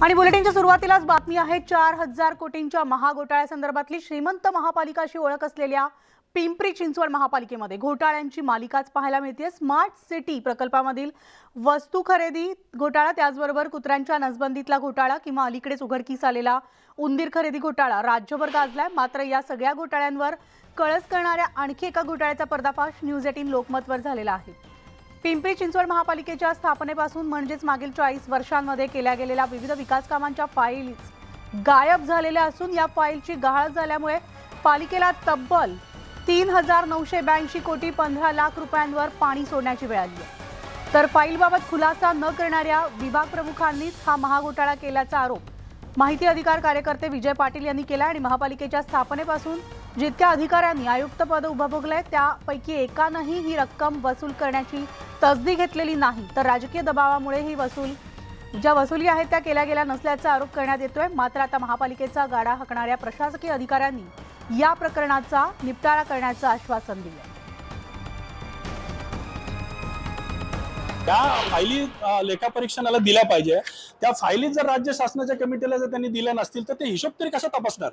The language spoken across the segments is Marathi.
आणि बुलेटिनच्या सुरुवातीलाच बातमी आहे 4,000 कोटींच्या महाघोटाळ्यासंदर्भातली श्रीमंत महापालिकाशी ओळख असलेल्या पिंपरी चिंचवड महापालिकेमध्ये घोटाळ्यांची मालिकाच पाहायला मिळते। स्मार्ट सिटी प्रकल्पामधील वस्तू खरेदी घोटाळा, त्याचबरोबर कुत्र्यांच्या नसबंदीतला घोटाळा किंवा अलीकडेच उघडकीस आलेला उंदीर खरेदी घोटाळा राज्यभर गाजलाय। मात्र या सगळ्या घोटाळ्यांवर कळस करणाऱ्या आणखी एका घोटाळ्याचा पर्दाफाश न्यूज 18 लोकमतवर झालेला आहे। पिंपरी चिंचवड महापालिकेच्या स्थापनेपासून म्हणजेच मागील 40 वर्षांमध्ये केल्या गेलेल्या विविध विकास कामांच्या फाईल्स गायब झालेल्या असून या फाईलची गहाळ झाल्यामुळे पालिकेला तब्बल 3,982 कोटी 15 लाख रुपयांवर पाणी सोडण्याची वेळ आली आहे। तर फाईलबाबत खुलासा न करणाऱ्या विभाग प्रमुखांनीच हा महाघोटाळा केल्याचा आरोप माहिती अधिकार कार्यकर्ते विजय पाटील यांनी केला आणि महापालिकेच्या स्थापनेपासून जितक्या अधिकाऱ्यांनी आयुक्त पद उपभोगले त्यापैकी एकानेही ही रक्कम वसूल करण्याची तसदी घेतलेली नाही, तर राजकीय दबावामुळे ही ज्या वसुली आहेत त्या केल्या गेल्या नसल्याचा आरोप करण्यात येतोय। मात्र आता महापालिकेचा गाडा हाकणाऱ्या प्रशासकीय अधिकाऱ्यांनी या प्रकरणाचा निपटारा करण्याचं आश्वासन दिलं। त्या फाईली लेखापरीक्षणाला दिल्या पाहिजे। त्या फाईली जर राज्य शासनाच्या कमिटीला जर त्यांनी दिल्या नसतील तर ते हिशोब तरी कसा तपासणार?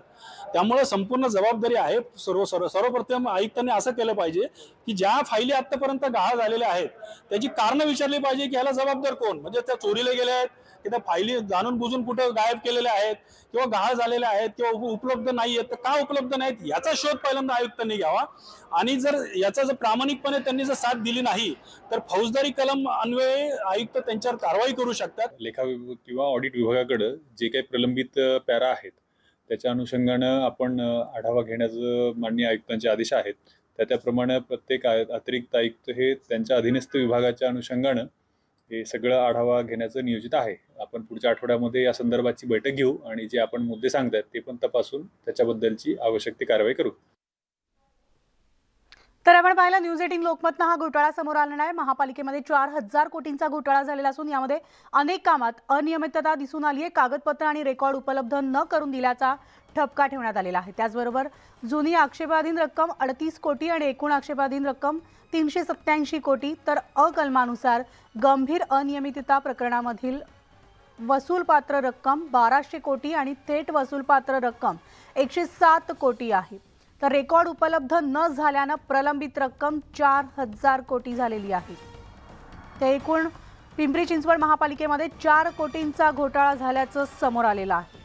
त्यामुळे संपूर्ण जबाबदारी आहे सर्वप्रथम आयुक्तांनी असं केलं पाहिजे की ज्या फाईली आतापर्यंत गहाळ झालेल्या आहेत त्याची कारणं विचारली पाहिजे की ह्याला जबाबदार कोण, म्हणजे त्या चोरीला गेल्या आहेत की त्या फाईली जाणून बुजून कुठे गायब केलेल्या आहेत किंवा गहाळ झालेल्या आहेत किंवा उपलब्ध नाही आहेत, तर का उपलब्ध नाहीत याचा शोध पहिल्यांदा आयुक्तांनी घ्यावा। आणि जर याचा जर प्रामाणिकपणे त्यांनी जर साथ दिली नाही तर फौजदारी कलम अन्वये आयुक्त त्यांच्यावर कारवाई करू शकतात। लेखा किंवा ऑडिट विभागाकडे जे काही प्रलंबित पॅरा आहेत त्याच्या अनुषंगाने आपण आढावा घेण्याचं माननीय आयुक्तांचे आदेश आहेत। त्याप्रमाणे प्रत्येक अतिरिक्त आयुक्त हे त्यांच्या अधीनस्थ विभागाच्या अनुषंगाने हे सगळं आढावा घेण्याचं नियोजित आहे। आपण पुढच्या आठवड्यामध्ये या संदर्भाची बैठक घेऊ आणि जे आपण मुद्दे सांगतात ते पण तपासून त्याच्याबद्दलची आवश्यक ती कारवाई करू। तर आपण पाहिलं न्यूज 18 लोकमतनं हा घोटाळा समोर आला आहे। महापालिकेमध्ये 4,000 कोटींचा घोटाळा झालेला असून यामध्ये अनेक कामात अनियमितता दिसून आली आहे। कागदपत्र आणि रेकॉर्ड उपलब्ध न करून दिल्याचा ठपका ठेवण्यात आलेला आहे। त्याचबरोबर जुनी आक्षेपाधीन रक्कम 38 कोटी आणि एकूण आक्षेपाधीन रक्कम 387 कोटी, तर अकलमानुसार गंभीर अनियमितता प्रकरणामधील वसूलपात्र रक्कम 1200 कोटी आणि थेट वसूलपात्र रक्कम 107 कोटी आहे। तर रेकॉर्ड उपलब्ध न झाल्याने प्रलंबित रक्कम 4,000 कोटी झालेली आहे। ते एकूण पिंपरी चिंचवड महापालिकेमध्ये 4 कोटींचा घोटाळा झाल्याचं समोर आलेलं आहे।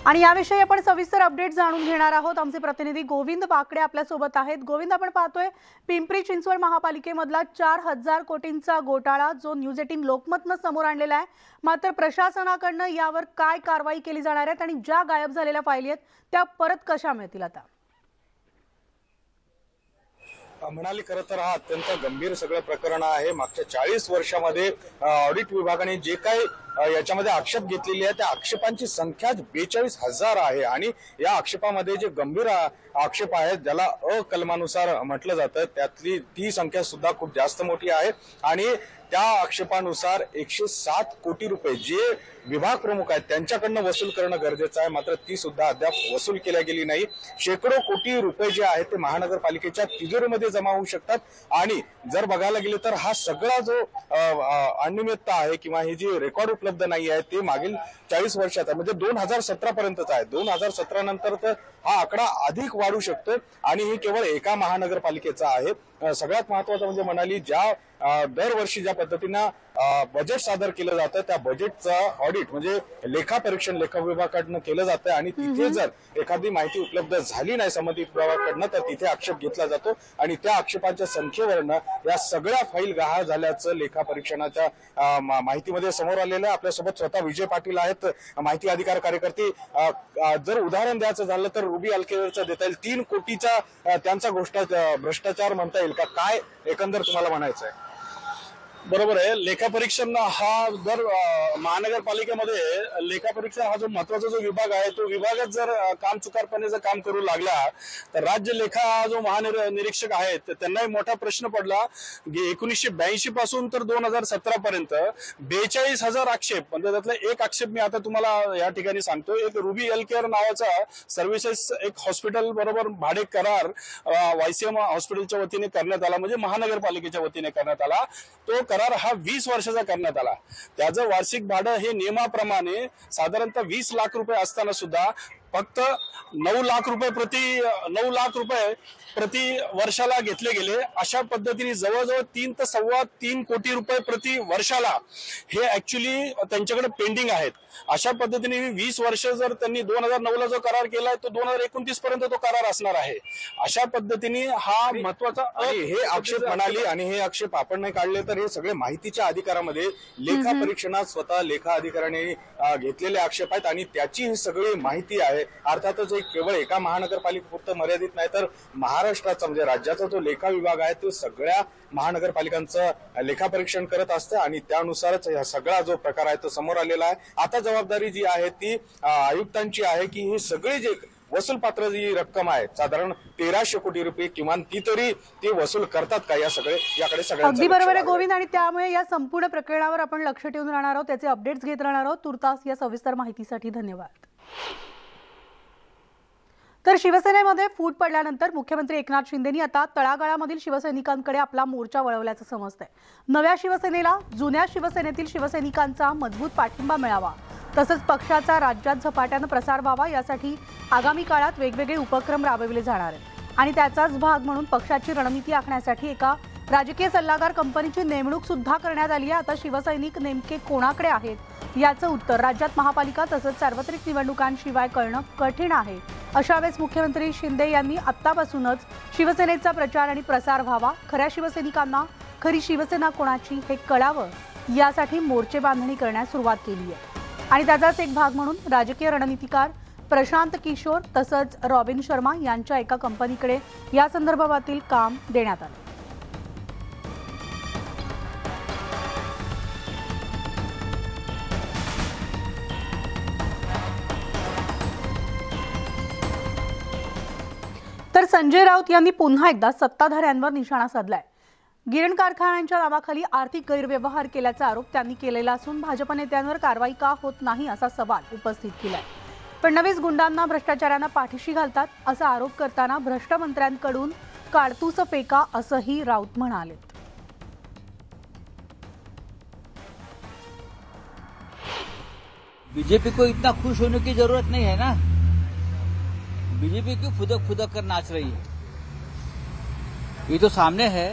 आणि याविषयी आपण सविस्तर अपडेट जाणून घेणार आहोत। आमचे प्रतिनिधी गोविंद बाकडे आपल्या सोबत आहेत। गोविंद, आपण पाहतोय पिंपरी चिंचवड महापालिकेमधला 4,000 कोटींचा घोटाळा जो न्यूज 18 लोकमतनं समोर आणलेला आहे। मात्र प्रशासनाकडनं यावर काय कारवाई केली जाणार आहे आणि ज्या गायब झालेल्या फाईली आहेत त्या परत कशा मिळतील? आता म्हणाली खरं तर हा अत्यंत गंभीर सगळं प्रकरण आहे। मागच्या 40 वर्षामध्ये ऑडिट विभागाने जे काही याच्यामध्ये आक्षेप घेतलेले आहे त्या आक्षेपांची संख्या 42,000 आहे आणि या आक्षेपामध्ये जे गंभीर आक्षेप आहेत ज्याला अकलमानुसार म्हटलं जातं त्यातली ती संख्या सुद्धा खूप जास्त मोठी आहे आणि त्या आक्षेपानुसार 107 कोटी रुपये जे विभाग प्रमुख आहेत त्यांच्याकडनं वसूल करणं गरजेचं आहे, मात्र ती सुद्धा अद्याप वसूल केल्या गेली नाही। शेकडो कोटी रुपये जे आहेत ते महानगरपालिकेच्या तिजोरीमध्ये जमा होऊ शकतात आणि जर बघायला गेले तर हा सगळा जो अनियमितता आहे किंवा ही जी रेकॉर्ड उपलब्ध नाही आहे ते मागील 40 वर्षात आहे, म्हणजे 2017 पर्यंतचा आहे। 2017 नंतर तर हा आकडा अधिक वाढू शकतो आणि ही केवळ एका महानगरपालिकेचा आहे। सगळ्यात महत्त्वाचं म्हणजे म्हणाली ज्या दरवर्षी ज्या पद्धतीनं बजेट सादर केलं जातं त्या बजेटचं ऑडिट म्हणजे लेखापरीक्षण लेखा विभागाकडनं केलं जातं आणि तिथे जर एखादी माहिती उपलब्ध झाली नाही संबंधित विभागाकडनं तर तिथे आक्षेप घेतला जातो आणि त्या आक्षेपांच्या संख्येवरनं या सगळ्या फाईल गहाळ झाल्याचं लेखापरीक्षणाच्या माहितीमध्ये समोर आलेलं आहे। आपल्यासोबत स्वतः विजय पाटील आहेत, माहिती अधिकार कार्यकर्ते। जर उदाहरण द्यायचं झालं तर रुबी अलकेवरचं देता येईल 3 कोटीचा त्यांचा भ्रष्टाचार म्हणता येईल का? काय एकंदर तुम्हाला म्हणायचं आहे? बरोबर आहे. लेखापरीक्षण हा जर महानगरपालिकेमध्ये लेखापरीक्षण हा जो महत्वाचा जो विभाग आहे तो विभागच जर कामचुकारपणे जर काम करू लागला तर राज्य लेखा जो महानिरीक्षक आहेत त्यांनाही मोठा प्रश्न पडला. 1982 पासून तर 2017 पर्यंत 42,000 आक्षेप, म्हणजे त्यातला एक आक्षेप मी आता तुम्हाला या ठिकाणी सांगतो. एक रुबी हेल्थ केअर नावाचा सर्व्हिसेस एक हॉस्पिटल बरोबर भाडे करार YCM हॉस्पिटलच्या वतीने करण्यात आला, म्हणजे महानगरपालिकेच्या वतीने करण्यात आला. तो करार हा 20 वर्षाचा करण्यात आला. त्याचं वार्षिक भाडं हे नियमाप्रमाणे साधारणतः 20 लाख रुपये असताना सुद्धा फक्त 9 लाख रुपये प्रति वर्षाला घेतले गेले. अशा पद्धतीने जवळजवळ 3 ते 3.25 कोटी रुपये प्रति वर्षाला हे ऍक्च्युली त्यांच्याकडे पेंडिंग आहेत. अशा पद्धतीने 20 वर्ष जर त्यांनी 2009 जो करार केलाय तो 2029 पर्यंत तो करार असणार आहे. अशा पद्धतीने हा महत्वाचा हे आक्षेप म्हणाली आणि हे आक्षेप आपण नाही काढले तर हे सगळे माहितीच्या अधिकारामध्ये लेखा परीक्षणात स्वतः लेखा अधिकाऱ्याने घेतलेले आक्षेप आहेत आणि त्याची ही सगळी माहिती आहे. अर्थातच हे केवळ एका महानगरपालिकेपुरतं मर्यादित नाही तर महाराष्ट्राचा म्हणजे राज्याचा जो लेखा विभाग आहे तो सगळ्या महानगरपालिकांचं लेखापरीक्षण करत असतं आणि त्यानुसारच हा सगळा जो प्रकार आहे तो समोर आलेला आहे. आता जबाबदारी जी आहे ती आयुक्तांची आहे की ही सगळी जी वसूल पात्र जी रक्कम आहे साधारण 1300 कोटी रुपये किमान ती वसूल करतात का याकडे सगळ्यांचं अगदी बरोबर आहे गोविंद. आणि त्यामुळे या संपूर्ण प्रकरणावर आपण लक्ष ठेवून राहणार आहोत, त्याचे अपडेट्स घेत राहणार आहोत. तुर्तास या सविस्तर माहितीसाठी धन्यवाद. तर शिवसेनेमध्ये फूट पडल्यानंतर मुख्यमंत्री एकनाथ शिंदेंनी आता तळागाळामधील शिवसैनिकांकडे आपला मोर्चा वळवल्याचं समजतंय. नव्या शिवसेनेला जुन्या शिवसेनेतील शिवसैनिकांचा मजबूत पाठिंबा मिळावा, तसंच पक्षाचा राज्यात झपाट्यानं प्रसार व्हावा यासाठी आगामी काळात वेगवेगळे उपक्रम राबविले जाणार आहेत. आणि त्याचाच भाग म्हणून पक्षाची रणनीती आखण्यासाठी एका राजकीय सल्लागार कंपनीची नेमणूक सुद्धा करण्यात आली आहे. आता शिवसैनिक नेमके कोणाकडे आहेत याचं उत्तर राज्यात महापालिका तसंच सार्वत्रिक निवडणुकांशिवाय कळणं कठीण आहे. अशा वेळेस मुख्यमंत्री शिंदे यांनी आत्तापासूनच शिवसेनेचा प्रचार आणि प्रसार व्हावा, खऱ्या शिवसैनिकांना खरी शिवसेना कोणाची हे कळावं यासाठी मोर्चे बांधणी करण्यास सुरुवात केली आहे. आणि त्याचाच एक भाग म्हणून राजकीय रणनीतिकार प्रशांत किशोर तसंच रॉबिन शर्मा यांच्या एका कंपनीकडे या संदर्भातील काम देण्यात आलं. तर संजय राऊत यांनी पुन्हा एकदा सत्ताधाऱ्यांवर निशाणा साधलाय. गिरण कारखान्यांच्या नावाखाली आर्थिक गैरव्यवहार केल्याचा आरोप त्यांनी केलेला असून भाजप नेत्यांवर कारवाई का होत नाही असा सवाल उपस्थित केलाय. फडणवीस गुंडांना भ्रष्टाचारांना पाठीशी घालतात असा आरोप करताना भ्रष्ट मंत्र्यांकडून काडतूस फेका असंही राऊत म्हणाले. बीजेपी को इतना खुश होने की जरूरत नहीं है ना. बीजेपी क्यों फुदक फुदक कर नाच रही है? ये तो सामने है,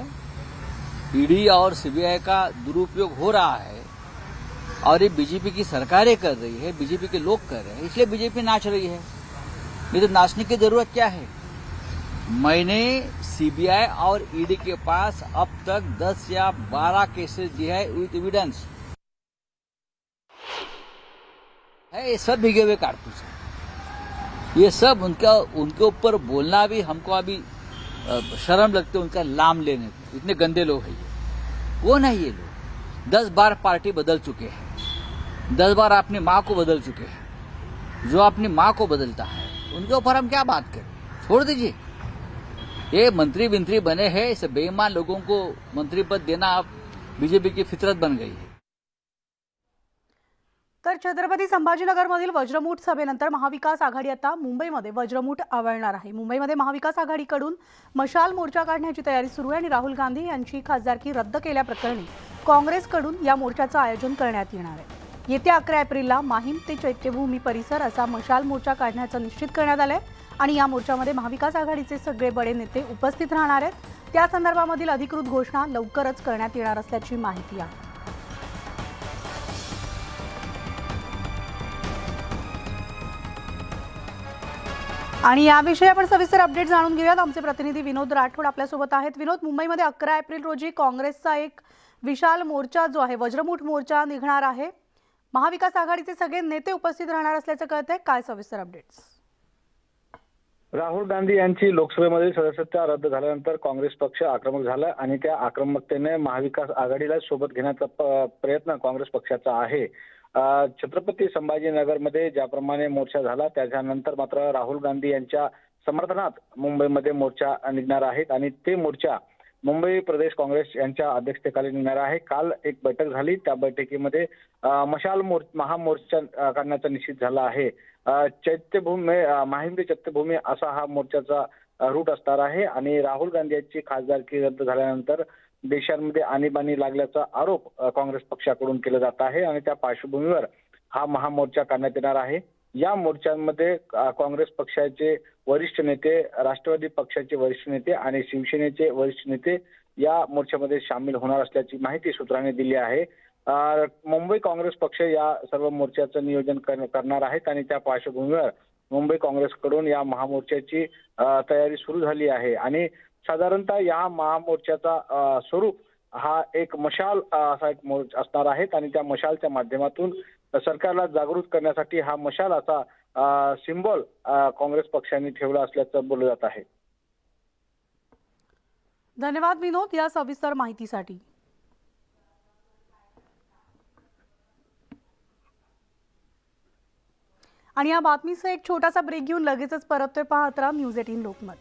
ईडी और सीबीआई का दुरुपयोग हो रहा है और ये बीजेपी की सरकारें कर रही है, बीजेपी के लोग कर रहे हैं, इसलिए बीजेपी नाच रही है. ये तो नाचने की जरूरत क्या है? मैंने सीबीआई और ईडी के पास अब तक 10 या 12 केसेस दिए हैं विथ एविडेंस है. ये सब भिगे हुए कारतूस है. ये सब उनके ऊपर बोलना भी हमको अभी शर्म लगती है. उनका नाम लेने को इतने गंदे लोग हैं ये. वो नहीं, ये लोग 10 बार पार्टी बदल चुके हैं, 10 बार अपनी माँ को बदल चुके हैं. जो अपनी माँ को बदलता है उनके ऊपर हम क्या बात करें? छोड़ दीजिए. ये मंत्री बने हैं, इस बेईमान लोगों को मंत्री पद देना अब बीजेपी की फितरत बन गई है. तर छत्रपती संभाजीनगरमधील वज्रमूठ सभेनंतर महाविकास आघाडी आता मुंबईमध्ये वज्रमूठ आवळणार आहे. मुंबईमध्ये महाविकास आघाडीकडून मशाल मोर्चा काढण्याची तयारी सुरू आहे आणि राहुल गांधी यांची खासदारकी रद्द केल्याप्रकरणी काँग्रेसकडून या मोर्चाचं आयोजन करण्यात येणार आहे. येत्या 11 एप्रिलला माहीम ते चैत्यभूमी परिसर असा मशाल मोर्चा काढण्याचं निश्चित करण्यात आलंय आणि या मोर्चामध्ये महाविकास आघाडीचे सगळे बडे नेते उपस्थित राहणार आहेत. त्या संदर्भामधील अधिकृत घोषणा लवकरच करण्यात येणार असल्याची माहिती आहे. आणि याविषयी आपण सविस्तर अपडेट जाणून घेऊयात. आमचे प्रतिनिधी विनोद राठोड आपल्यासोबत आहेत. विनोद, मुंबईमध्ये 11 एप्रिल रोजी काँग्रेसचा एक विशाल मोर्चा जो आहे वज्रमूठ मोर्चा निघणार आहे. महाविकास आघाडीचे सगळे नेते उपस्थित राहणार असल्याचं कळतंय. काय सविस्तर अपडेट्स? राहुल गांधी यांची लोकसभेमध्ये सदस्यता रद्द झाल्यानंतर काँग्रेस पक्ष आक्रमक झाला आणि त्या आक्रमकतेने महाविकास आघाडीला सोबत घेण्याचा प्रयत्न काँग्रेस पक्षाचा आहे. छत्रपती संभाजीनगरमध्ये ज्याप्रमाणे मोर्चा झाला त्याच्यानंतर मात्र राहुल गांधी यांच्या समर्थनात मुंबईमध्ये मोर्चा निघणार आहेत आणि ते मोर्चा मुंबई प्रदेश काँग्रेस यांच्या अध्यक्षतेखाली निघणार आहे. काल एक बैठक झाली, त्या बैठकीमध्ये मशाल महामोर्चा काढण्याचा निश्चित झाला आहे. चैत्यभूमी माहिंद्र चैत्यभूमी असा हा मोर्चाचा रूट असणार आहे आणि राहुल गांधी यांची खासदारकी रद्द झाल्यानंतर देशांमध्ये आणीबाणी लागल्याचा आरोप काँग्रेस पक्षाकडून केला जात आहे आणि त्या पार्श्वभूमीवर हा महामोर्चा काढण्यात येणार आहे. या मोर्चांमध्ये काँग्रेस पक्षाचे वरिष्ठ नेते, राष्ट्रवादी पक्षाचे वरिष्ठ नेते आणि शिवसेनेचे वरिष्ठ नेते या मोर्चामध्ये सामील होणार असल्याची माहिती सूत्रांनी दिली आहे. मुंबई काँग्रेस पक्ष या सर्व मोर्चाचं नियोजन करणार आहेत आणि त्या पार्श्वभूमीवर मुंबई काँग्रेसकडून या महामोर्चाची तयारी सुरू झाली आहे आणि साधारणतः या महामोर्चाचा स्वरूप हा एक मशाल असा एक मोर्चा असणार आहे आणि त्या मशालच्या माध्यमातून सरकारला जागृत करण्यासाठी हा मशाल असा सिंबॉल काँग्रेस पक्षाने ठेवला असल्याचं बोललं जात आहे. धन्यवाद विनोद या सविस्तर माहितीसाठी. आणि या बातमीचा एक छोटासा ब्रेक घेऊन लगेचच परततोय. पाहत राहा न्यूज 18 लोकमत.